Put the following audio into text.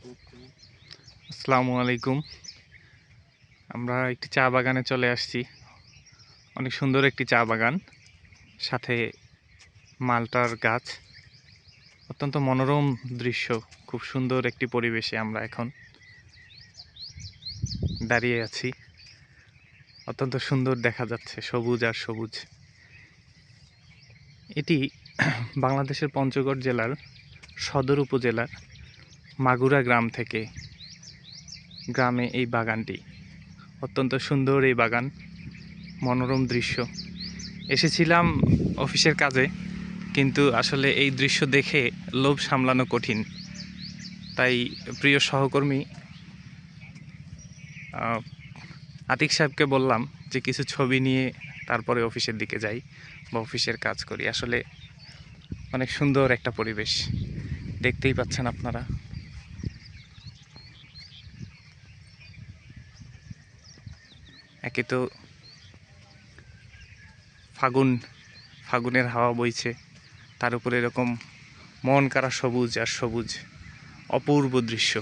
আসসালামু আলাইকুম। আমরা একটি চা বাগানে চলে আসছি। অনেক সুন্দর একটি চা বাগান, সাথে মালটার গাছ। অত্যন্ত মনোরম দৃশ্য, খুব সুন্দর একটি পরিবেশে আমরা এখন দাঁড়িয়ে আছি। অত্যন্ত সুন্দর দেখা যাচ্ছে, সবুজ আর সবুজ। এটি বাংলাদেশের পঞ্চগড় জেলার সদর উপজেলার মাগুরা গ্রাম থেকে গ্রামে এই বাগানটি। অত্যন্ত সুন্দর এই বাগান, মনোরম দৃশ্য। এসেছিলাম অফিসের কাজে, কিন্তু আসলে এই দৃশ্য দেখে লোভ সামলানো কঠিন। তাই প্রিয় সহকর্মী আতিক সাহেবকে বললাম যে কিছু ছবি নিয়ে তারপরে অফিসের দিকে যাই বা অফিসের কাজ করি। আসলে অনেক সুন্দর একটা পরিবেশ, দেখতেই পাচ্ছেন আপনারা। একে তো ফাগুনের হাওয়া বইছে, তার উপরে এরকম মন কাড়া সবুজ আর সবুজ, অপূর্ব দৃশ্য।